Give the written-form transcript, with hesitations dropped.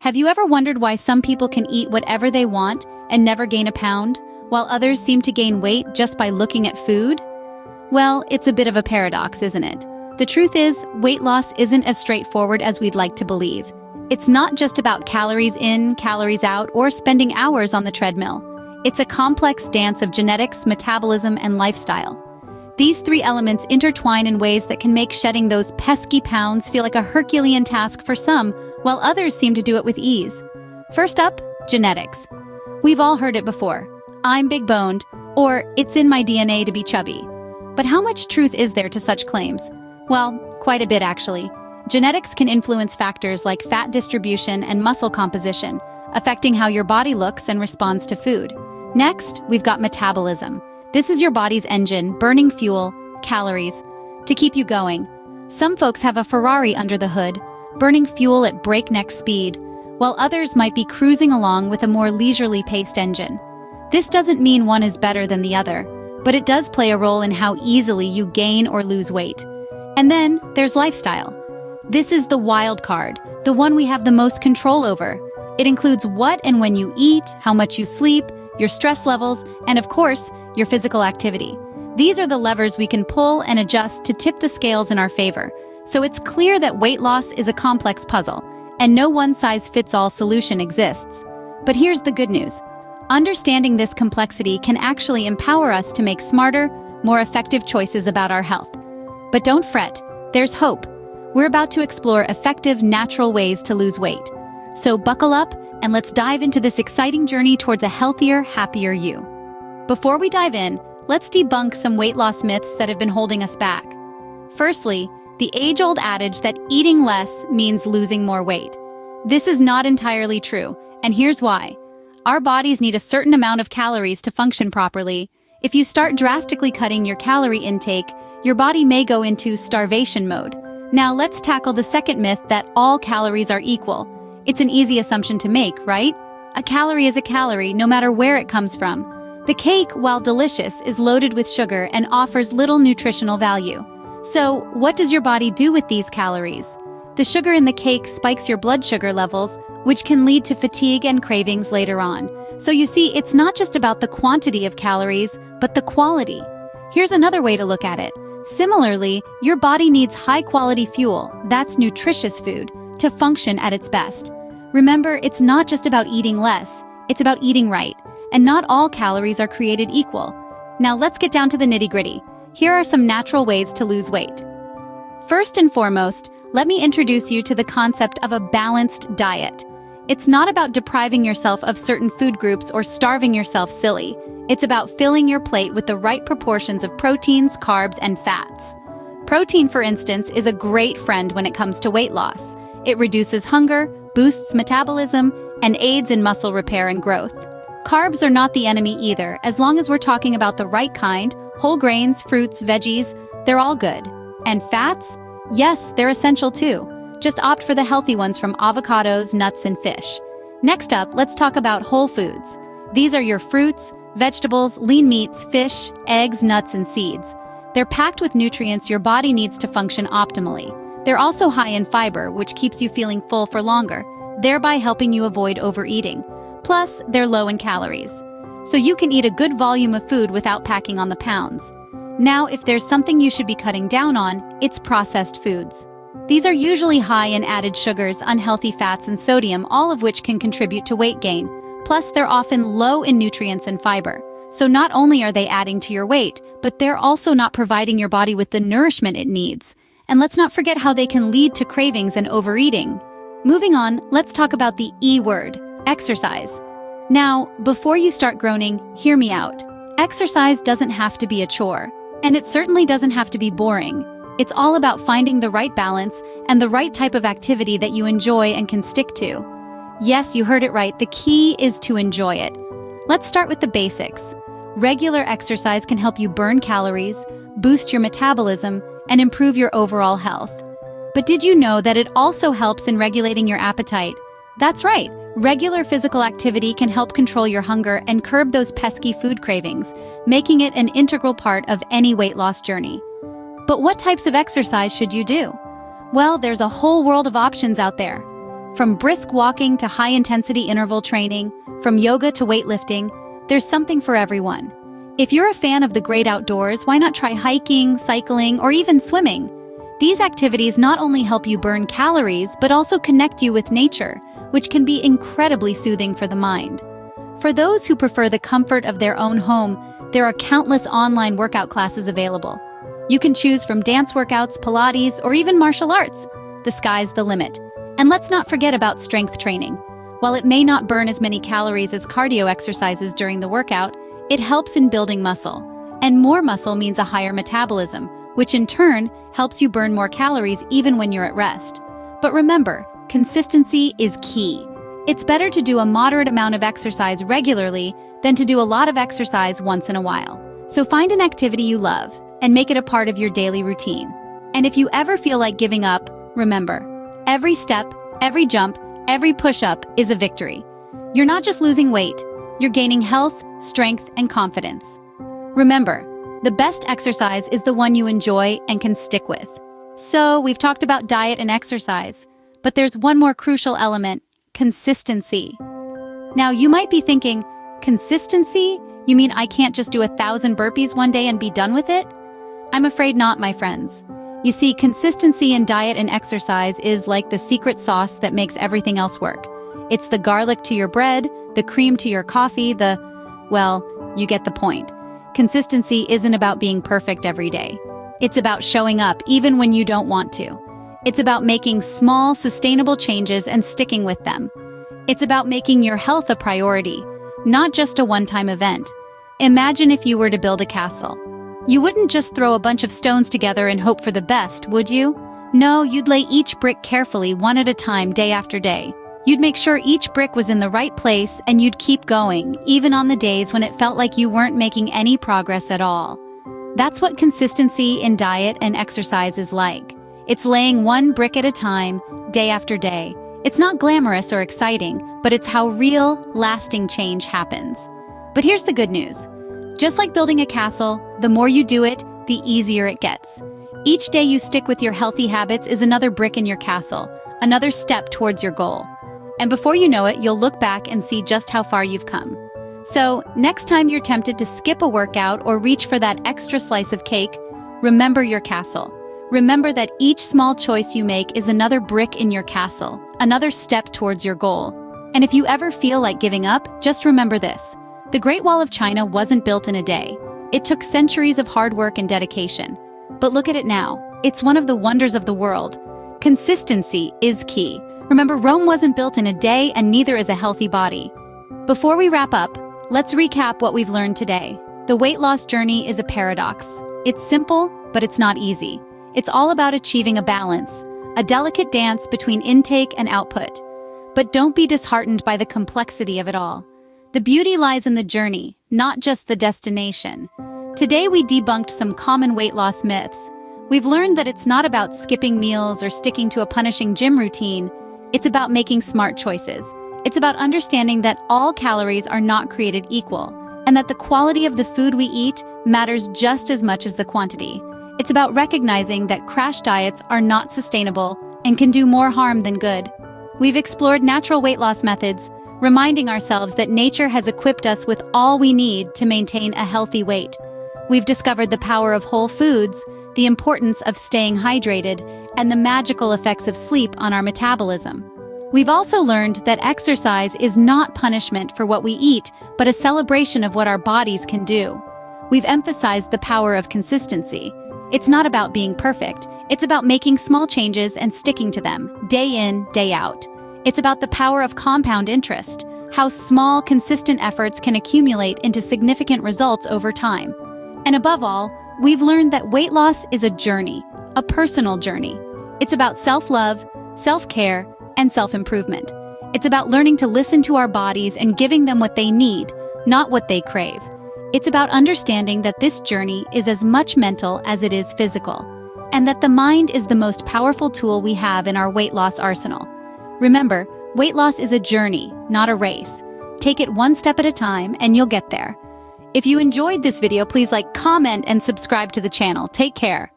Have you ever wondered why some people can eat whatever they want and never gain a pound, while others seem to gain weight just by looking at food? Well, it's a bit of a paradox, isn't it? The truth is, weight loss isn't as straightforward as we'd like to believe. It's not just about calories in, calories out, or spending hours on the treadmill. It's a complex dance of genetics, metabolism, and lifestyle. These three elements intertwine in ways that can make shedding those pesky pounds feel like a Herculean task for some, while others seem to do it with ease. First up, genetics. We've all heard it before. I'm big-boned, or it's in my DNA to be chubby. But how much truth is there to such claims? Well, quite a bit actually. Genetics can influence factors like fat distribution and muscle composition, affecting how your body looks and responds to food. Next, we've got metabolism. This is your body's engine, burning fuel, calories, to keep you going. Some folks have a Ferrari under the hood, burning fuel at breakneck speed, while others might be cruising along with a more leisurely paced engine. This doesn't mean one is better than the other, but it does play a role in how easily you gain or lose weight. And then there's lifestyle. This is the wild card, the one we have the most control over. It includes what and when you eat, how much you sleep, your stress levels, and of course, your physical activity. These are the levers we can pull and adjust to tip the scales in our favor. So it's clear that weight loss is a complex puzzle, and no one-size-fits-all solution exists. But here's the good news. Understanding this complexity can actually empower us to make smarter, more effective choices about our health. But don't fret, there's hope. We're about to explore effective, natural ways to lose weight. So buckle up and let's dive into this exciting journey towards a healthier, happier you. Before we dive in, let's debunk some weight loss myths that have been holding us back. Firstly, the age-old adage that eating less means losing more weight. This is not entirely true, and here's why. Our bodies need a certain amount of calories to function properly. If you start drastically cutting your calorie intake, your body may go into starvation mode. Now let's tackle the second myth that all calories are equal. It's an easy assumption to make, right? A calorie is a calorie, no matter where it comes from. The cake, while delicious, is loaded with sugar and offers little nutritional value. So, what does your body do with these calories? The sugar in the cake spikes your blood sugar levels, which can lead to fatigue and cravings later on. So you see, it's not just about the quantity of calories, but the quality. Here's another way to look at it. Similarly, your body needs high-quality fuel, that's nutritious food, to function at its best. Remember, it's not just about eating less, it's about eating right. And not all calories are created equal. Now let's get down to the nitty-gritty. Here are some natural ways to lose weight. First and foremost, let me introduce you to the concept of a balanced diet. It's not about depriving yourself of certain food groups or starving yourself silly. It's about filling your plate with the right proportions of proteins, carbs, and fats. Protein, for instance, is a great friend when it comes to weight loss. It reduces hunger, boosts metabolism, and aids in muscle repair and growth. Carbs are not the enemy either, as long as we're talking about the right kind, whole grains, fruits, veggies, they're all good. And fats? Yes, they're essential too. Just opt for the healthy ones from avocados, nuts, and fish. Next up, let's talk about whole foods. These are your fruits, vegetables, lean meats, fish, eggs, nuts, and seeds. They're packed with nutrients your body needs to function optimally. They're also high in fiber, which keeps you feeling full for longer, thereby helping you avoid overeating. Plus, they're low in calories. So you can eat a good volume of food without packing on the pounds. Now, if there's something you should be cutting down on, it's processed foods. These are usually high in added sugars, unhealthy fats, and sodium, all of which can contribute to weight gain. Plus, they're often low in nutrients and fiber. So not only are they adding to your weight, but they're also not providing your body with the nourishment it needs. And let's not forget how they can lead to cravings and overeating. Moving on, let's talk about the E word. Exercise. Now, before you start groaning, hear me out. Exercise doesn't have to be a chore, and it certainly doesn't have to be boring. It's all about finding the right balance and the right type of activity that you enjoy and can stick to. Yes, you heard it right, the key is to enjoy it. Let's start with the basics. Regular exercise can help you burn calories, boost your metabolism, and improve your overall health. But did you know that it also helps in regulating your appetite? That's right. Regular physical activity can help control your hunger and curb those pesky food cravings, making it an integral part of any weight loss journey. But what types of exercise should you do? Well, there's a whole world of options out there. From brisk walking to high-intensity interval training, from yoga to weightlifting, there's something for everyone. If you're a fan of the great outdoors, why not try hiking, cycling, or even swimming? These activities not only help you burn calories, but also connect you with nature, which can be incredibly soothing for the mind. For those who prefer the comfort of their own home, there are countless online workout classes available. You can choose from dance workouts, Pilates, or even martial arts. The sky's the limit. And let's not forget about strength training. While it may not burn as many calories as cardio exercises during the workout, it helps in building muscle. And more muscle means a higher metabolism, which in turn helps you burn more calories even when you're at rest. But remember, consistency is key. It's better to do a moderate amount of exercise regularly than to do a lot of exercise once in a while. So find an activity you love and make it a part of your daily routine. And if you ever feel like giving up, remember, every step, every jump, every push-up is a victory. You're not just losing weight, you're gaining health, strength, and confidence. Remember, the best exercise is the one you enjoy and can stick with. So, we've talked about diet and exercise, but there's one more crucial element: consistency. Now, you might be thinking, consistency? You mean I can't just do 1,000 burpees one day and be done with it? I'm afraid not, my friends. You see, consistency in diet and exercise is like the secret sauce that makes everything else work. It's the garlic to your bread, the cream to your coffee, well, you get the point. Consistency isn't about being perfect every day. It's about showing up even when you don't want to. It's about making small, sustainable changes and sticking with them. It's about making your health a priority, not just a one-time event. Imagine if you were to build a castle. You wouldn't just throw a bunch of stones together and hope for the best, would you? No, you'd lay each brick carefully, one at a time, day after day. You'd make sure each brick was in the right place, and you'd keep going, even on the days when it felt like you weren't making any progress at all. That's what consistency in diet and exercise is like. It's laying one brick at a time, day after day. It's not glamorous or exciting, but it's how real, lasting change happens. But here's the good news. Just like building a castle, the more you do it, the easier it gets. Each day you stick with your healthy habits is another brick in your castle, another step towards your goal. And before you know it, you'll look back and see just how far you've come. So, next time you're tempted to skip a workout or reach for that extra slice of cake, remember your castle. Remember that each small choice you make is another brick in your castle, another step towards your goal. And if you ever feel like giving up, just remember this. The Great Wall of China wasn't built in a day. It took centuries of hard work and dedication. But look at it now. It's one of the wonders of the world. Consistency is key. Remember, Rome wasn't built in a day, and neither is a healthy body. Before we wrap up, let's recap what we've learned today. The weight loss journey is a paradox. It's simple, but it's not easy. It's all about achieving a balance, a delicate dance between intake and output. But don't be disheartened by the complexity of it all. The beauty lies in the journey, not just the destination. Today we debunked some common weight loss myths. We've learned that it's not about skipping meals or sticking to a punishing gym routine. It's about making smart choices. It's about understanding that all calories are not created equal, and that the quality of the food we eat matters just as much as the quantity. It's about recognizing that crash diets are not sustainable and can do more harm than good. We've explored natural weight loss methods, reminding ourselves that nature has equipped us with all we need to maintain a healthy weight. We've discovered the power of whole foods, the importance of staying hydrated, and the magical effects of sleep on our metabolism. We've also learned that exercise is not punishment for what we eat, but a celebration of what our bodies can do. We've emphasized the power of consistency. It's not about being perfect. It's about making small changes and sticking to them, day in, day out. It's about the power of compound interest, how small, consistent efforts can accumulate into significant results over time. And above all, we've learned that weight loss is a journey, a personal journey. It's about self-love, self-care, and self-improvement. It's about learning to listen to our bodies and giving them what they need, not what they crave. It's about understanding that this journey is as much mental as it is physical, and that the mind is the most powerful tool we have in our weight loss arsenal. Remember, weight loss is a journey, not a race. Take it one step at a time, and you'll get there. If you enjoyed this video, please like, comment, and subscribe to the channel. Take care.